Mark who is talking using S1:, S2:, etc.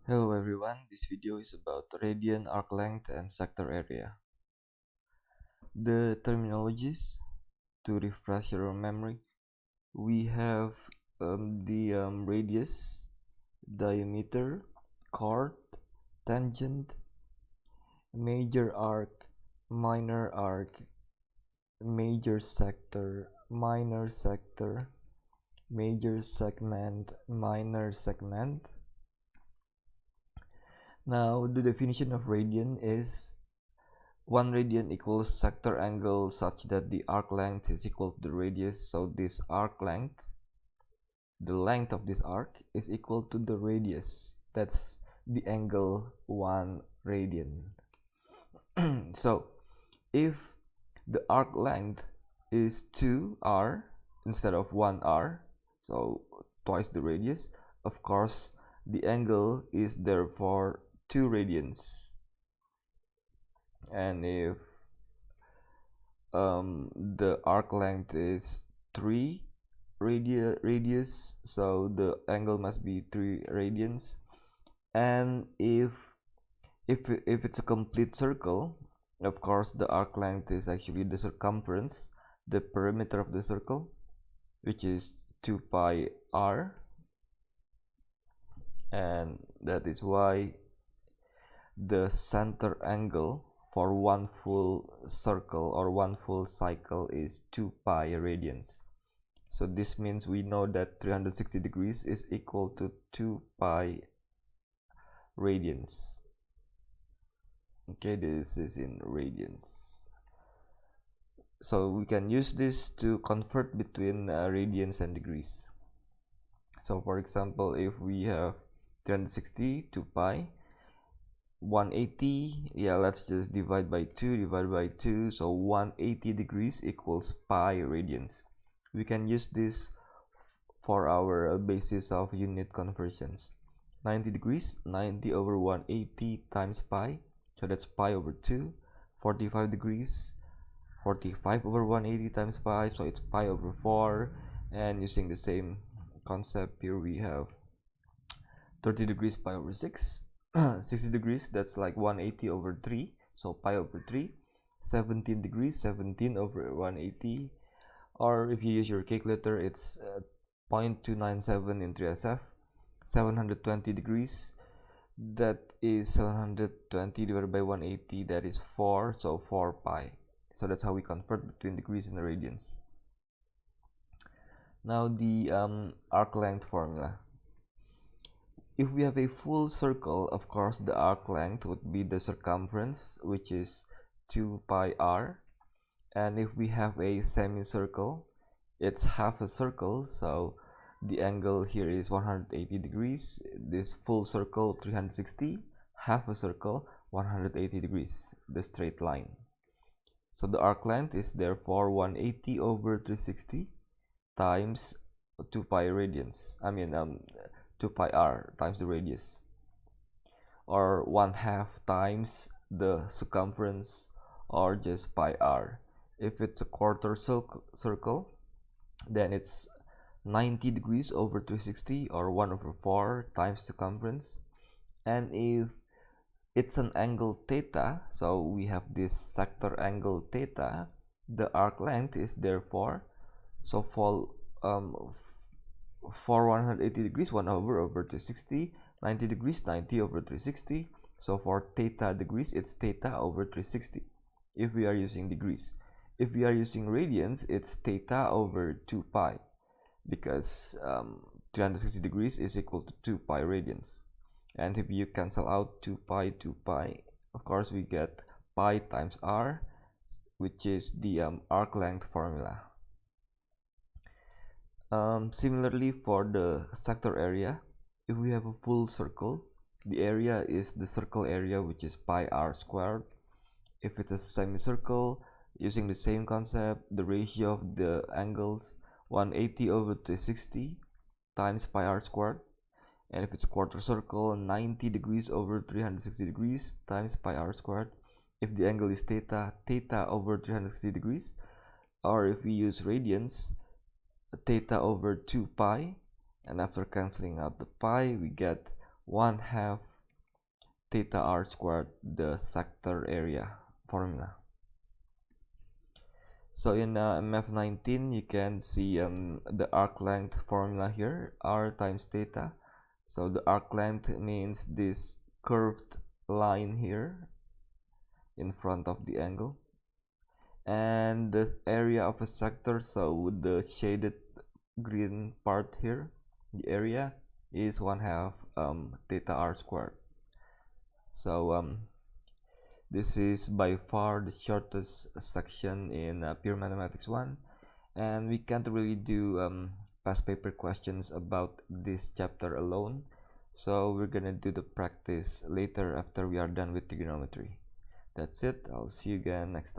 S1: Hello everyone, this video is about radian, arc length, and sector area. The terminologies, to refresh your memory, we have the radius, diameter, chord, tangent, major arc, minor arc, major sector, minor sector, major segment, minor segment. Now the definition of radian is 1 radian equals sector angle such that the arc length is equal to the radius. So this arc length, the length of this arc is equal to the radius. That's the angle 1 radian. So if the arc length is 2r instead of 1r, so twice the radius, of course the angle is therefore 2 radians. And if the arc length is 3 radius, so the angle must be 3 radians. And if it's a complete circle, of course the arc length is actually the circumference, the perimeter of the circle, which is 2 pi r, and that is why the center angle for one full circle or one full cycle is 2 pi radians. So this means we know that 360 degrees is equal to 2 pi radians. Okay, this is in radians. So we can use this to convert between radians and degrees. So for example, if we have 360, 2 pi, 180, yeah, let's just divide by 2, so 180 degrees equals pi radians. We can use this for our basis of unit conversions. 90 degrees, 90 over 180 times pi, so that's pi over 2. 45 degrees, 45 over 180 times pi, so it's pi over 4. And using the same concept, here we have 30 degrees, pi over 6. 60 degrees, that's like 180 over 3, so pi over 3. 17 degrees, 17 over 180, or if you use your calculator, it's 0.297 in 3SF. 720 degrees, that is 720 divided by 180, that is 4, so 4 pi. So that's how we convert between degrees and radians. Now the arc length formula. If we have a full circle, of course the arc length would be the circumference, which is 2 pi r. And if we have a semicircle, it's half a circle, so the angle here is 180 degrees. This full circle 360, half a circle 180 degrees, the straight line. So the arc length is therefore 180 over 360 times 2 pi radians. 2 pi r times the radius, or 1/2 times the circumference, or just pi r. If it's a quarter circle, then it's 90 degrees over 360, or 1 over 4 times circumference. And if it's an angle theta, so we have this sector angle theta, the arc length is therefore, so for 180 degrees, 1 over 360, 90 degrees, 90 over 360. So for theta degrees, it's theta over 360 if we are using degrees. If we are using radians, it's theta over 2 pi, because 360 degrees is equal to 2 pi radians. And if you cancel out 2 pi, of course we get pi times r, which is the arc length formula. Similarly, for the sector area, if we have a full circle, the area is the circle area, which is pi r squared. If it's a semicircle, using the same concept, the ratio of the angles 180 over 360 times pi r squared. And if it's a quarter circle, 90 degrees over 360 degrees times pi r squared. If the angle is theta, theta over 360 degrees. Or if we use radians, theta over 2 pi, and after cancelling out the pi, we get 1/2 theta r squared, the sector area formula. So in MF19 you can see the arc length formula here, r times theta. So the arc length means this curved line here in front of the angle, and the area of a sector, so the shaded green part here, the area is 1/2 theta r squared. So this is by far the shortest section in pure mathematics 1, and we can't really do past paper questions about this chapter alone, so we're gonna do the practice later after we are done with trigonometry. That's it. I'll see you again next time.